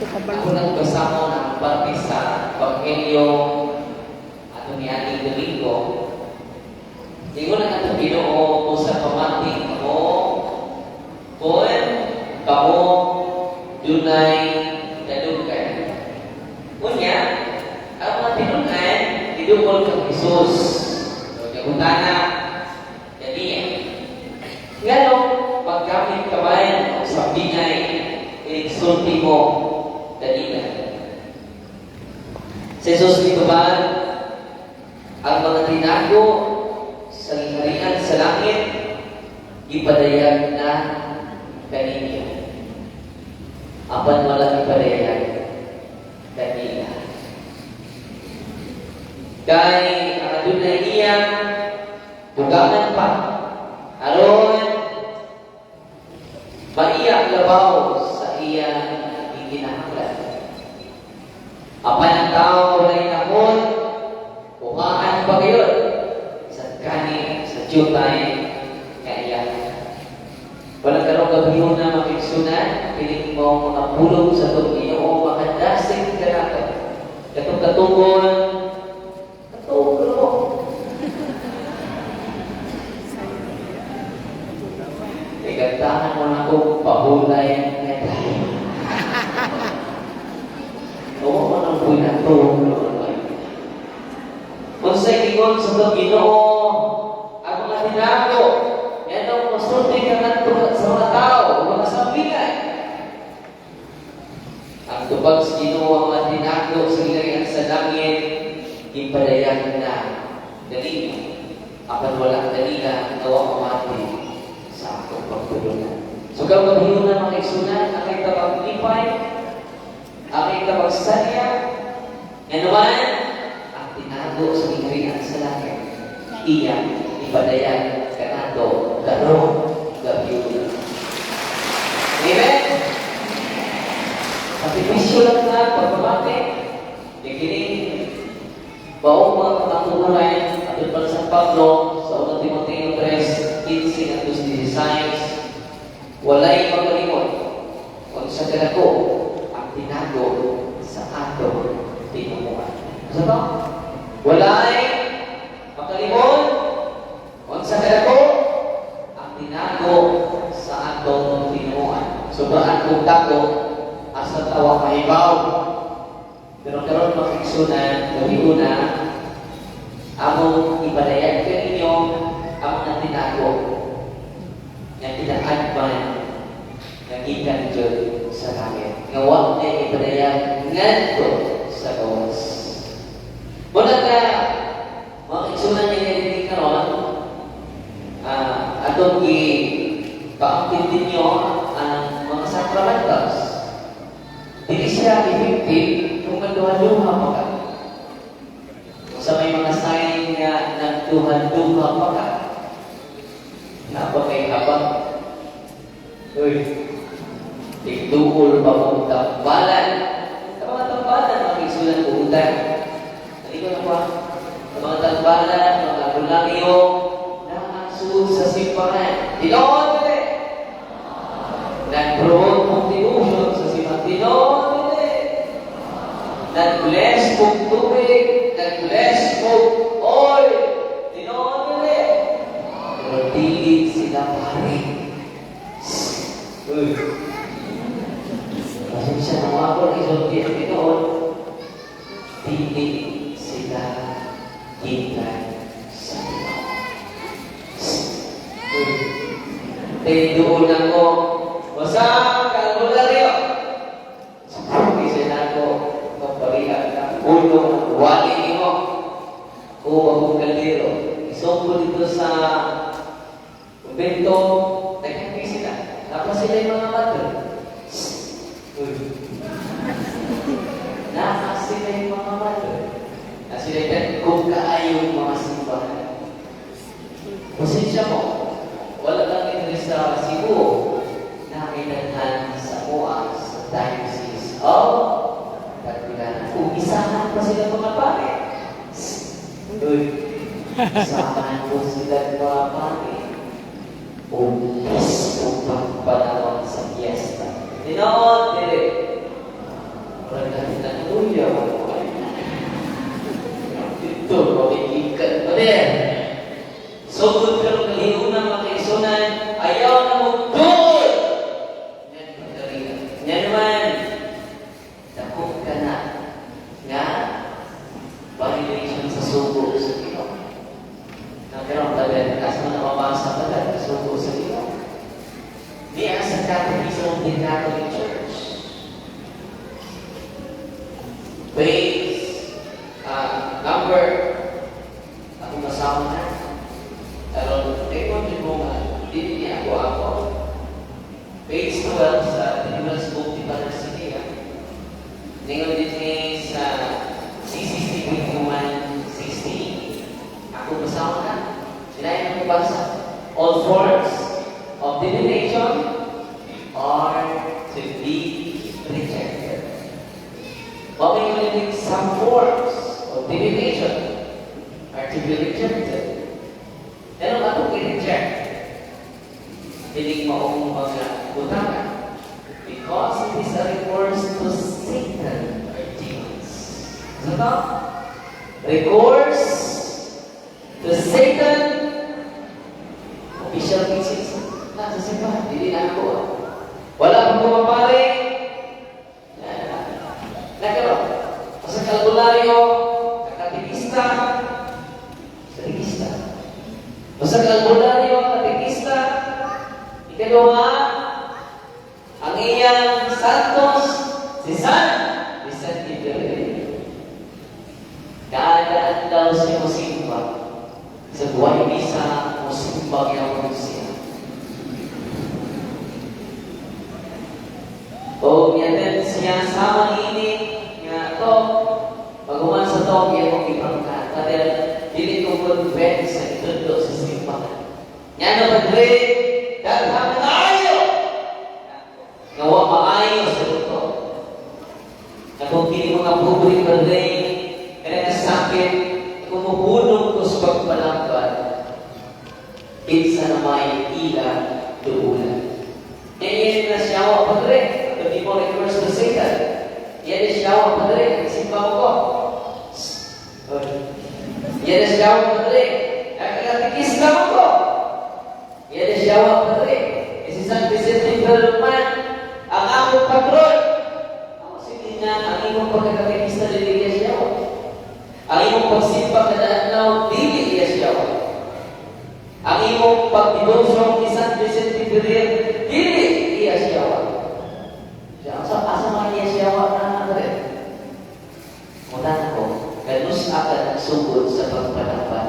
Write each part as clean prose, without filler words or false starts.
Ako nagbasa mo ng parte sa Evangelyo ato ni Ating Domingo. Ingon na nato Ginoo mo sa pamating mo kung kamo dunay kadugay. Unya, ang mga tinunay idukol kang Hesus. So, nagutana kaniya. Ngano paggamit kabayan sa bingay insulti mo kanina. Sa Jesus nito ba ang mga tinago sa harian sa langit ipadayag na kanina. Apan wala ipadayag kanina. Kay adunay iya bugangan pa aron maiyak labaw sa iya iginahanglan. Apan ang tao walay namon kuhaan pa gayon sa kani sa jutay kaya walang karong gabihon na makiksunan piling mo mga pulong sa itong Ginoo makadasig ka nato katong katungkol ikantahan mo na kong pahulay na tayo. Oo mo nang buhay na ito. Kung sa ikon sa itong Ginoo, ang mga tinago, yan ang masulti ka na sa mga tao, mga sambingay. Ang tupag sa Ginoo, ang mga tinago sa ilarihan sa langit, ipadayan na dalila. Apan wala dalila, nawa pamati sa akong pagtulungan. So, kung maghihon na mga iksunan, aking tapaglipay, aking tapagsalya, yan naman, ang tinago sa ingrihan sa langit, iya, ipadayan, kanato, karong, gabiyon. Amen? Sacrificio lang na, pagpamati, ikinig, baong mga katangunan, at pa sa Pablo, sa 1 Timoteo 3:15 at 16, walay magalimot kung sa kalako ang tinago sa ato tinumuan. Sa ba? Walay makalimot kung sa kalako ang tinago sa ato tinumuan. Sobraan kong tako asa tawa mahibaw. Pero karon makiksunan, gabiuna, among ipadayag ka ninyo ang mga tinago na tinakadman ng ikan Diyos sa langit. Nga huwag na ipadayag ngadto sa gawas. Muna ka, mga iksunan niya hindi karon, atong i-paangkin ninyo ang mga sacramentals. Hindi siya effective kung magduha-duha pa ka. Sa may mga sign nga nagduha-duha pa ka. Napakay habang uy, tigduol pa mong tambalan. Sa mga tambalan, makisulan ko utang. Nalito na pa. Sa mga tambalan, mga bulangyo, nakasunod sa simbahan. Tinoon ko eh! Nag-promote mong tinusyon sa simbahan. Tinoon ko eh! Nag-bless mong tubig. Nag-bless mong oil. Tinoon ko eh! Pero dili sila pari. Uy. Kasi siya nawakon, isulti ang tinoon. Dili sila kita sa tinoon. Uy. Tindoon ako. Wasang kalbularyo. Hindi sila ko magparihan ng ulong wali mo. O akong kaldero. Isong dito sa kumbento, nagkakay sila. Tapos sila yung mga mother. Naka sila yung mga mother. Na sila yung kung kaayong mga simbahan. Pasensya mo, wala lang interest sa Cebu na kinanhan sa MOA sa diocese of Tagbilaran. Kung isahan pa sila mga pare. Uy, isahan po sila mga pare. Umpis upang panahon sa fiesta. Tinoon, dire. Betul, kau ikat benar. Sugod ka ng hinunang makaisunan, ayaw na magdul. Yan pagkarihan. Yan naman, dakot ka na. Nga, violation sa sugo sa Ginoo. Nagkaroon tabi, kasi mo na mabasa pala, sugo sa Ginoo. Di ang sa Catechism of the Catholic Church. Page number, ako masama na. Pero, rekod din mo nga, hindi niya ako. Page 12 sa Tinimas Book di Panasidia. Tingnan din niya sa CCC 21:16. Ako masama na. Sinayin ang basa. All forms of divination are to be rejected. But we will some forms of divination are to be rejected. Pero ako i-reject. Hindi maong mga utangan. Because it is a recourse to Satan or demons. So now, recourse to Satan, official cases, nasa simbahan, hindi na ako. Wala akong pumapari. Nagkaroon. Sa kalbularyo, katikista, Basta kalbularyo, katikista, ikalawa, ang iyang santos, si San Vicente Ferrer. Kaadaan daw siya musimba. Sa buhay misa, musimba niya siya. O niyatin siya sama ini, nga to, pag-uman sa to, iya kong ipangkat. Kadal, dili ko convent sa itundo sa simbahan. Yan ang padre, daghang maayo! Ngawa maayo sa ito. Kung kini mga pobre padre, kaya nasakit, kumuhulog ko sa pagpalangkad, kinsa na may ilang duulan. Yan na siyawa padre, hindi mo recourse to Satan. Yan na siyawa padre, simbahan ko. Yan ang siyawa padre. Nakatikis naman ko. Yan ang siyawa padre. Si San Vicente Ferrer ang akong patron. Ako sige niya, ang imong pagkakatikis na dili niya siyawa. Ang imong pagsimpa kada adlaw dili niya siyawa. Ang imong pagdibonsong ni San Vicente Ferrer dili niya siyawa. Asa man niya siyawa na padre? Mulan ko. Ganus akan sugod sa pagpanapan.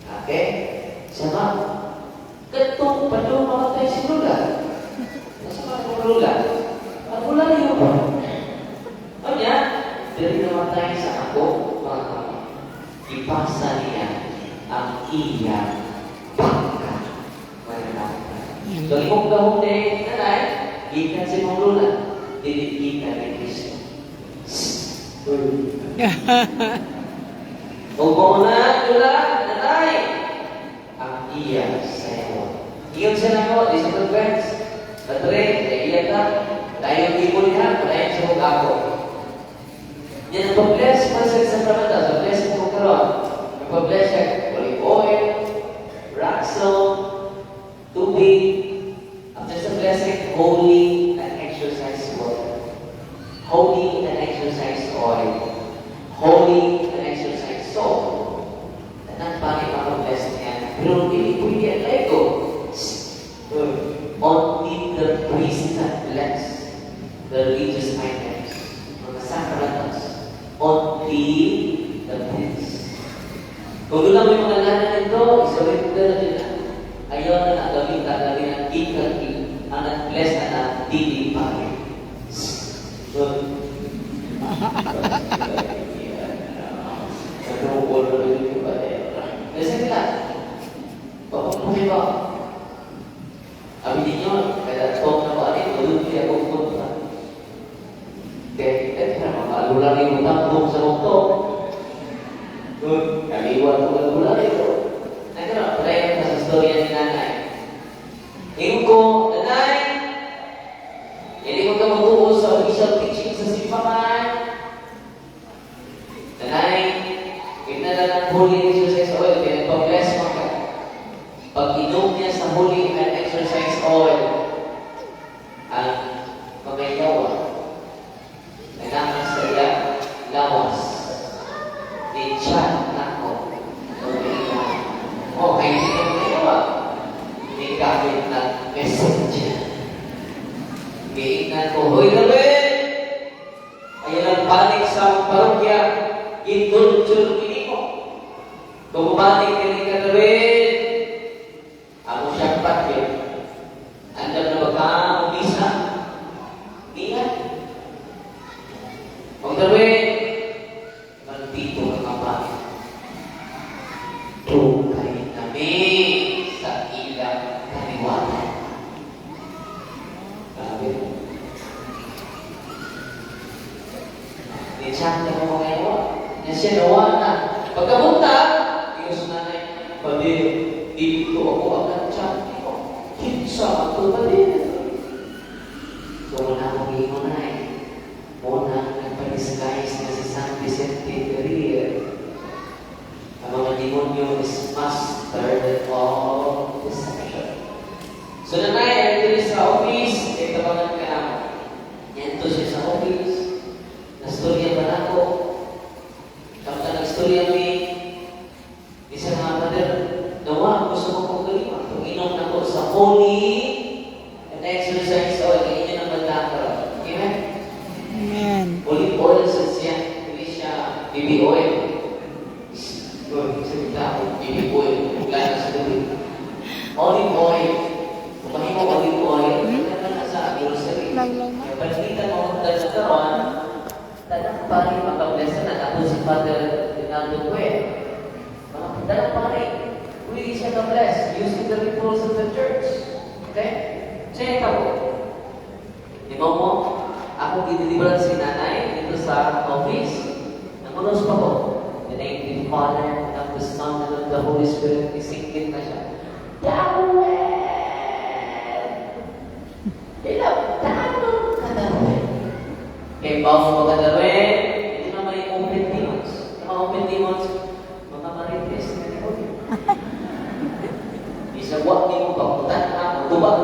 Okay? Sama, ketong padung mamatay si Lula. Nasa mga Lula. Ang Lula niyo po. O niya, dari namatay sa ako, mga kami. Ipasa niya ang iyang pangkat. So, imong gahong de, nanay, ikan si mga Lula. Dili-ikan ni Kristo. Kung na, Lula, nanay, ang iya sa'yo. Iyon siya na ko, di sa conference. Natre, naiiyak ka, dahil yung ibulihan, dahil sa mga ako. Yan ang pag-bless, masal sa pramata, sa bless mo karoon. Ang pag-bless siya, olive oil, raxo, tubig, after sa blessing, holy and exercise water. Holy and exercise oil. Holy and exercise salt. Tanang pangit makapag-bless niya. Pero hindi po yan lego. Only the priest that bless the religious items. Mga sacramentals. Only the priest. Kung doon lang may mga lahat nito, isurrender na din. Ayaw na nagawin ang ikaki ang nag-bless na dili pangit. Ano ko rin yung ba kasi kita, papapuhin ba? Abi ninyo, kaya talk na ba rin, tulog niya kung punta. Kaya mga rin yung tapong sa mokto. Kaliwan ko alula rin ito. Nagkaroon, palayan ka sa storya ni nanay. Ngayon ko, nanay, hindi ko ka matuos sa official teaching sa simbahan. Nanay, holy exercise oil, pinagpa-bless mo ka. Pag inom niya sa holy and exercise oil, ang mamayawa, nagnaman sa iya, lawas, di chat na ko, okay, hindi ko mayawa, di gamit ng messenger. Giingnan ko, hoy David! Ayan ang panik sa parokya, indulchul kini ko. Kumabalik kini ka David, ako siyang patyo. Andam na magka-umisa. Ingat. Huwag David, maldito ka kapatid. Tukay kami sa ilang kaliwatan. Sabi mo. Di-chat na mo ngayon. Yan siya nawa na. Pagkapunta, Diyos nanay, pwede, dito ako agad chat ko. Kinsa ako ba din? So, wala akong ingon na eh. Muna, nagpa-disguise na si San Vicente Ferrer. Ang mga demonyo is master of deception. So, nanay, ay sa office, ay tabangan ka na. Yan to siya sa office. Nastorya ba na ako? Kapag nagstorya mi, isa nga brother, nawa, gusto ko kong galima. Kung inom na ko sa holy and exercise oil, ganyan yung nabandang. Amen? Amen. Olive oil sa siya, hindi siya baby oil. Salita ko, baby oil, gana sa gabi. Olive oil. Kumahin mo olive oil, hindi na sa grocery. Pagkita mo, dahil sa karoon, dalang pari makablesa na ako si Father Rinaldo Cue. Dalang pari, hindi siya ka-bless using the rituals of the church. Okay? Check ako. Di ba mo? Ako dinilibaran si nanay dito sa office. Namunos pa ko. The name of the Father, of the Son, and of the Holy Spirit. Isingkit na siya. Yahweh! Ilang tanong ka na rin. Kaya bago mga David, hindi naman yung open demons. Yung mga open demons, mga marites na demonyo. Isagwak ni mo paputan na magtubag.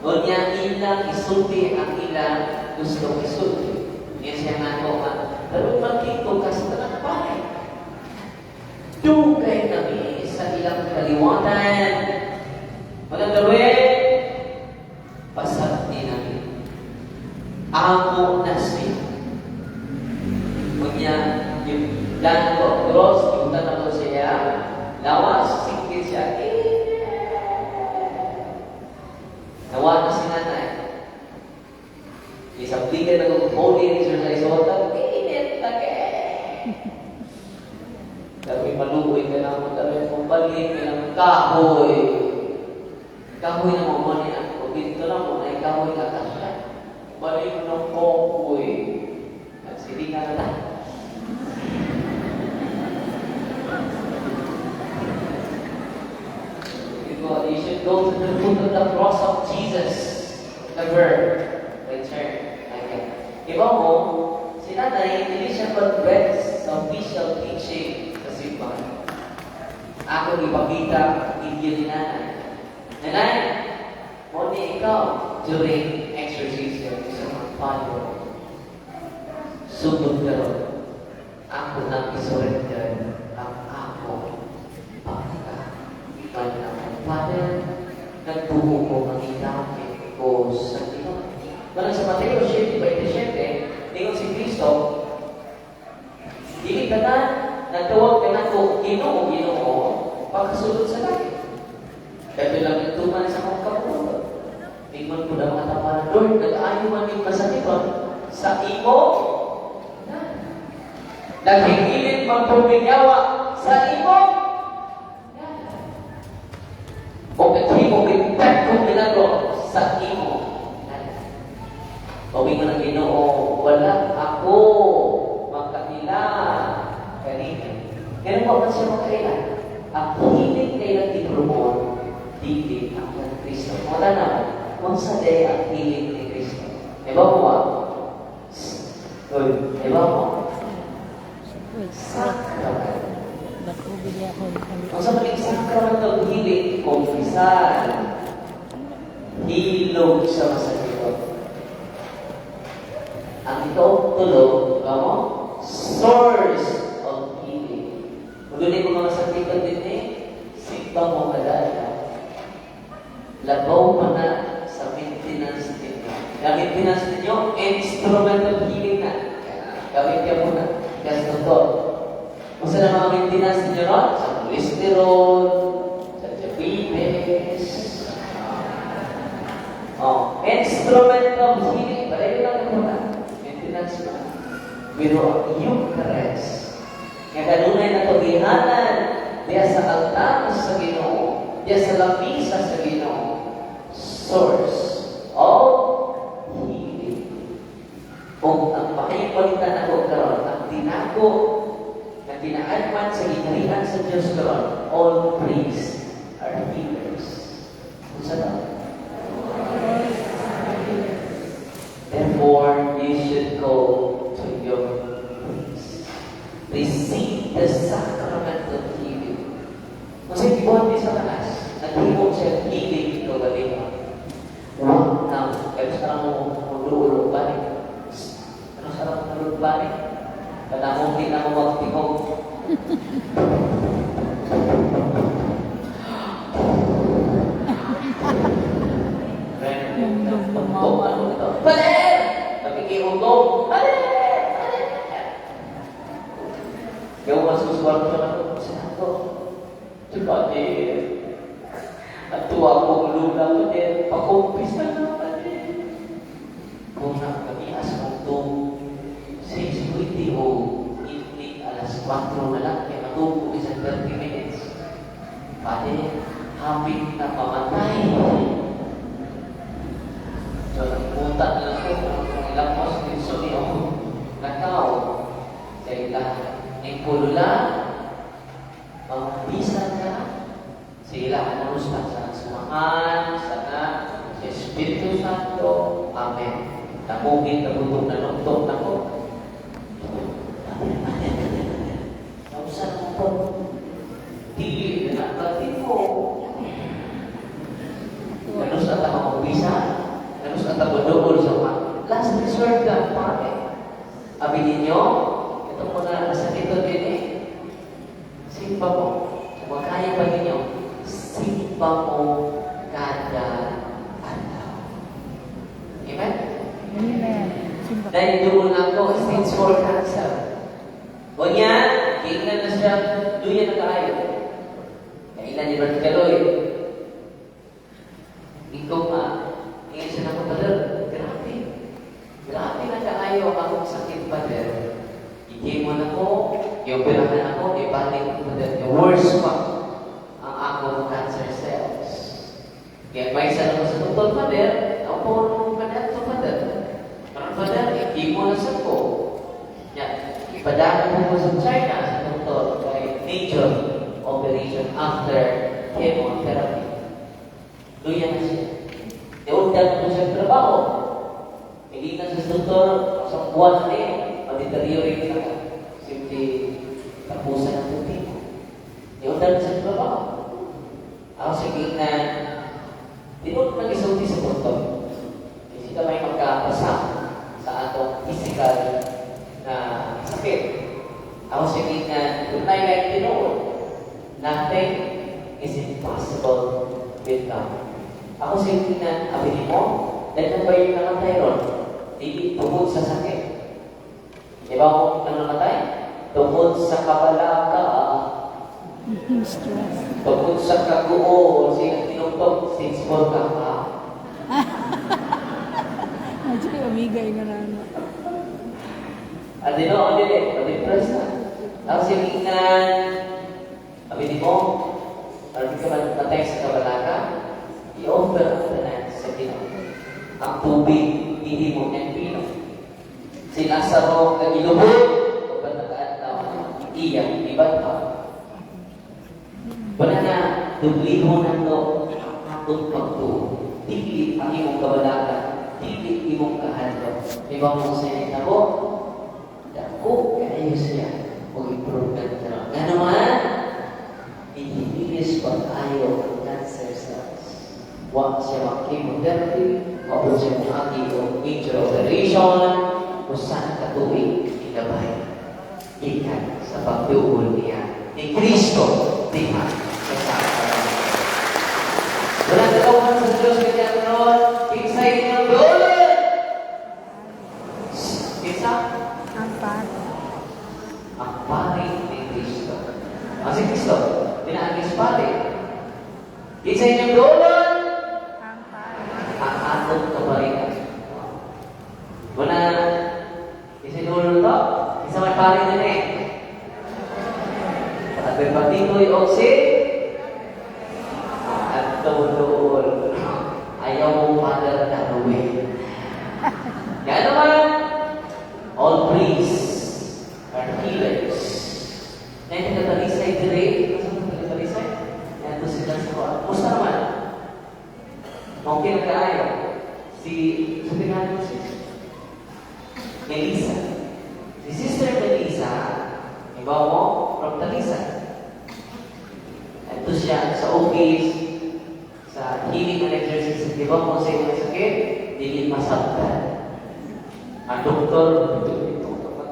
O niya ilang isulti ang ilang gusto isulti. Niya siya nga ko nga. Pero magkito ka sa talang pare. Dugay kami sa ilang kaliwatan. Mga David, pasat din namin. Amo nasib. Kunya, yung plan ko, Diyos, yung tanong ko siya, lawas, sikit siya, nawa na si nanay. Isabligan na kong holy exercise water, init lagi. Sabi, maluoy ka na mo, sabi, kumbalik ka ng kahoy. Kahoy na mo mo niya. Kung dito lang mo, na kahoy ka kasya. Balik mo ng kokoy. Nagsilingan na. You should go to the foot of the cross of Jesus. Never return again. Iba mo, si nanay, hindi siya convinced sa official teaching sa simbahan. Ako ipakita, hindi ni nanay. Nanay, mo ni ikaw during exorcism sa mga palo. Subod ka ron. Ako nang isurrender ang ako pagka. Father, nagbuho ko ang itakit ko sa Pinoy. Malang sa Mateo 7:27, ningon si Kristo, dili ka na, nagtawag ka na ko, Ginoo, pagkasulod sa langit. Kaya lang nagtuman sa mga kapulo. Mingon ko na mga tapanan, Lord, nag-aayo man yung masakiton sa imo. Naghigilit magpumigyawa sa imo. O naghimo bigtat kong milagro sa imo. Pawin mo ng Ginoo, wala ako makakila kanina. Ganun pa man siya makakila. Ang hiling kailang ipromote, dili ang Kristo. Wala naman, kung sa day ang hiling ni Kristo. Diba mo ba? Diba mo? Sakramen. Dako bili ako Ang sa maling sakramento ng hilig, kumpisan, hilog sa masakit. Ang ito, tulog, mo, source of healing. Kung doon yung mga sakitan din simba mo kadala. Labaw mo na sa maintenance ninyo. Ang maintenance ninyo, instrument of healing na. Gawin ka muna. Kasi ito. Kung saan ang mga maintenance ninyo ron? Sa cholesterol, sa diabetes. Instrument of healing. Pareho lang ito na. Maintenance na. Pero yung caress, nga kanunay na tugihanan, diya sa altar sa Ginoo, diya sa lamisa sa Ginoo, source of healing. Kung ang pakipalitan ako karon, ang tinago, na tinaadman sa gitarihan sa Diyos karon, all priests are healers. Kung saan? Therefore, you should go to your priest. Receive the sacrament of healing. Kasi ibuhat din sa taas, naghibok siya healing ito galing. Huwag na, kaya sarang mo ululog balik. Ano sarang ululog balik? Kanamong din ako magtingog. Baler! Nakikiutong. Baler! Kaya masuswar ko na ito. Sinato. Diba, at tuwa kong lula ko din. Pakumpis na naman kung nakamias kong ito, 6:20 o evening, alas 4 na lang. Kaya matulog isang 30 minutes. Pati, hapit na pamatay. So, nagpunta na lang ko kung ilang mas din sa iyo. Nakaw. Sa ilang ipulula. Mambisan ka. Sila anus na sana sumahan. Sana sa Espiritu Santo. Amen. Namugin na butong na nuktok na ko. Nausan mo po. Dili na natin mo. Anus na tama magbisa. Terus kata berdoa sama last resort lang pare. Abi ninyo, itong mga sakit ini, simpa mo. Kung kaya pa ninyo, simpa mo kada araw. Amen? Amen. Dahil doon ako, stage 4 cancer. O niya, tingnan na siya, duyan na tayo. Kailan ni Bert Kaloy? Ikaw nga, tingin siya na ko, Father, grabe. Grabe na kaayo akong sakit, Father. Ikimo na ko, i-operahan ako, ibalik ko, Father. The worst pa, ang akong cancer cells. Kaya may isa naman sa doktor, Father, ako po nung kanat to, Father. Parang, Father, ikimo na sa ko. Yan, ipadaan mo sa China, sa doktor, kay major operation after chemotherapy. Luyan na siya. Diundan ko siya trabaho. Hindi na sa doktor, sa buwan na deteriorate na ka. Simple, tapusan ang tuti mo. Diundan sa trabaho. Ako sa gitna, dinod nag-isulti sa doktor. Kasi ka may magkapasa sa atong physical na sakit. Ako sa gitna, tunay like tinood. Nothing is impossible with God. Ako sa tingnan, abinin mo, dahil ba yung namatay ron? Hindi tungkol sa sakit. Di ba kung namatay? Tungkol sa kabalaka, tungkol sa kaguo, siya tinutog, since for ka pa. Actually, amigay nga na ano. Adino, depress na. Ako sa tingnan, abinin mo, parang ka matay sa kabalaka, i-offer ang tanan sa Ginoo. Ang tubig, hindi mo ng pino. Si Lazaro, nag-ilubog, o ba nag-aataw, iiyak, iba't pa. Wala na, dubliho na ito, ang atong pagtuo. Dili ang imong kabalaka, dili imong kahalo. Iba mo sa inyo na po, dako, kayo siya, o improvement na. Nga naman, linis pag-ayo ang cancer cells. Wa siya mag-chemotherapy, wa po siya mag-agi o major operation, usan katuig ilabay. Ikan sa pagduol niya ni Kristo diha sa sakaralan. Wala nagawa sa Diyos kanya karon, kinsay niyang dolan. Kinsa? Ang pari. Ang pari ni Kristo. Ang si Kristo, pinaagis pari. Kinsay niyang dolan. Ang pari. Ang atong kabarikan. Wala, kinsay dolan to? Kinsa may pari din eh. At berpatinoy o si at doon ayaw mo Father Darwin. Kaya naman, all priests are healers. Ngayon nagkatalisay dire, kasi nagkatalisay, ito sila sa kuwan. Musta naman? Okay na kaayo. Sa tingnan mo si Melissa. Si Sister Melissa, iba mo, from Talisa. Ito siya sa office, sa healing and exercise. Di ba mo sa inyo sakit? Hindi masabtan. Ang doktor, ito,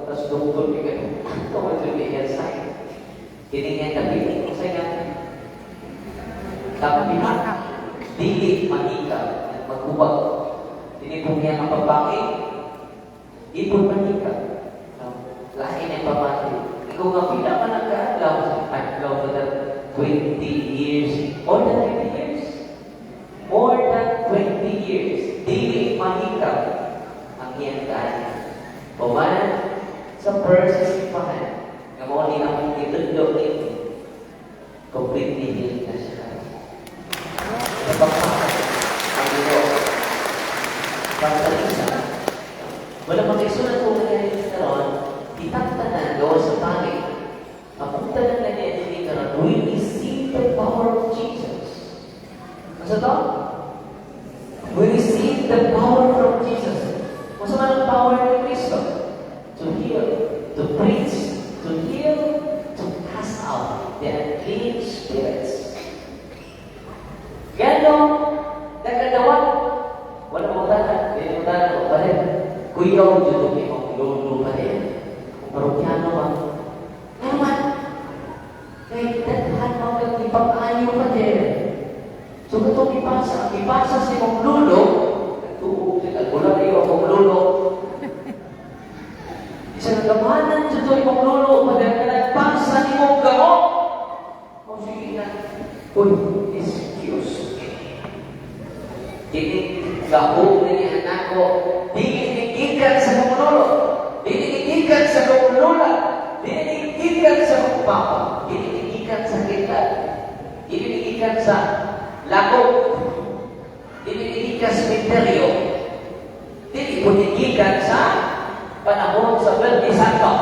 tapos doktor, ito mo ito may health science. Hindi nga tabi, kung sa'yo nga. Tapi dili manika, magkubag. Hindi po niya ang babae, ipon manika. Lain ang pamati. Ikaw nga pila ka nag-aalaw for the 20 years. More than 20 years. More than 20 years. Dili mahikaw ang iyang kanya. Pumanan sa persisipahan. Ngamuli ang itundok nito. Completely healed na siya. Napakakas ang ito. Pagsalisa. Wala mag-isulat kung nangyari sa karoon, itakta na doon sa pangit. Mapunta na nangyari karoon, we receive the power of Jesus. Masa to? We receive the power from Jesus. Masa man ang power ni Kristo? To heal, to preach, to heal, to cast out the unclean spirits. Gano, nagkadawat, wala mo tanan, hindi mo tanan, o balik. Kuyaw dito may maglolo pa rin. Kung parokyano ba? Naman, kay daghan mo nagipag-ayo pa din. So katong ipasa si mong lulo, tuog sila, wala rin mong lulo. Isa nagamanan dito yung mong lulo, padang nagpasa ni mong gamo. O sige na, uy, excuse me. Hindi gahong na niya anak ko, ikan sa kumulolo, ikan sa kumulula, ikan sa kupapa, ikan sa kita, ikan sa lakot, ikan sa misteryo, ikan sa panahon sa Berde Santo.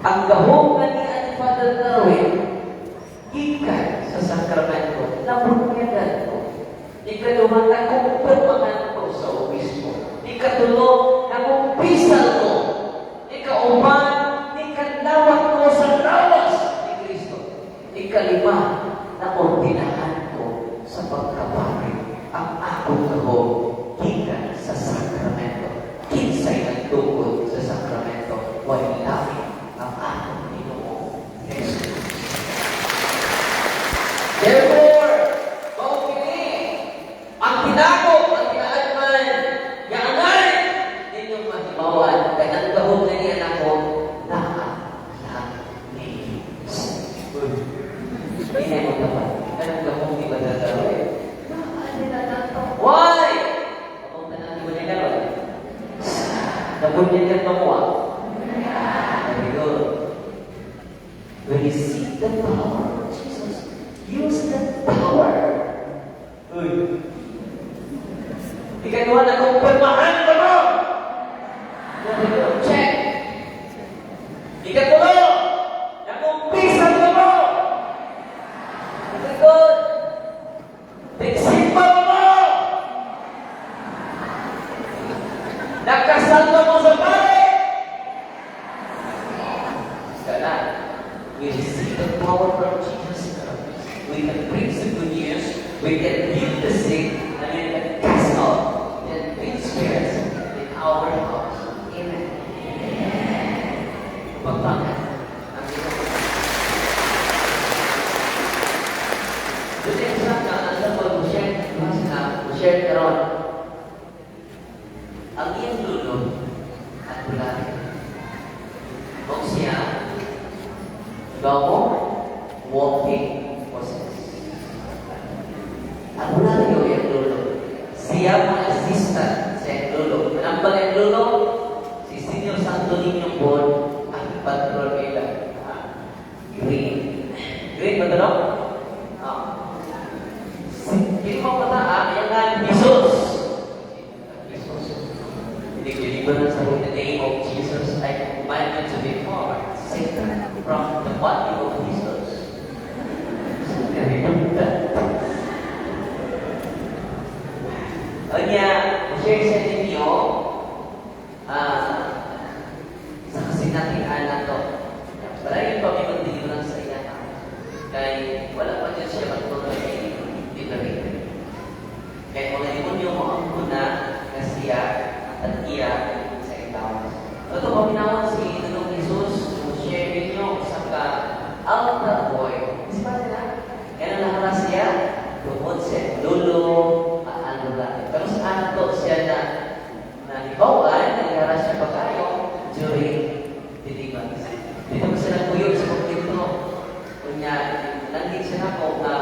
Ang gahong na ni Father Darwin, ikan sa sakramento, nabunyagan ko. Ikaduman na kumpirmahan ko sa obispo. Ikatulo, nakumpisal ko. Ikaupan, ikanlawat ko sa lawas ni Kristo. Ikalima, naordinahan ko sa pagkapari ang akong gahong gikan sa sakramento. Kinsay nagtungkol sa sakramento, wala ang akong Pinoong Jesus. Therefore, ang tinakot, ang tinaadman, yaanay, ninyong mahimawan, kaya ang gahong na niyan ako, ni Hindi mo dapat. Anong gahong di ba dadawin? Why? Kapag tanang di ba niya gano'n? Nabunyan ka mo Very good. We receive the power of Jesus. Use the power. Uy. Ikaduha na kung permahan ka mo. Check. Ikatulo, na kung pisan ka mo. Ikatod, nagsimba mo. Nakasal ka mo sa pare. Kaya, we receive the power from Jesus our house. Amen. Pagbangan. Ang ginagawa. Doon yung isa ka, ang share karon. Ang iyong lulo at bulari. Kung siya, gawa, walking process. Ang bulari yung lulo. Siya mga assistant sa yung lulo. Ang ba yung lulo? Si Senior Santo Niño Board ang patrol nila. Green. Green ba ito, no? Hindi mo mataan, yan nga, Jesus. Jesus. Deliver sa in the name of Jesus, I command you to depart. Satan from the body of Jesus. Kanya, share sa ninyo, sa kasinatian na to. Maraming pamimagdiliwan sa iya. Kaya wala pa dyan siya magtuloy dito rin. Kaya mga demonyo mo ang una na siya at iya sa itaw. Ito, paminawan si Tanong Jesus, share ninyo sa ka-altar boy. Kasi pa nila, kaya nalahala siya, tungkol siya, lulo, ano lang. Pero sa ato siya na nalibawan, nagkara siya pa kayo during titigan. Dito ko sila kuyog sa pagkito. Kunya, nandit siya na po na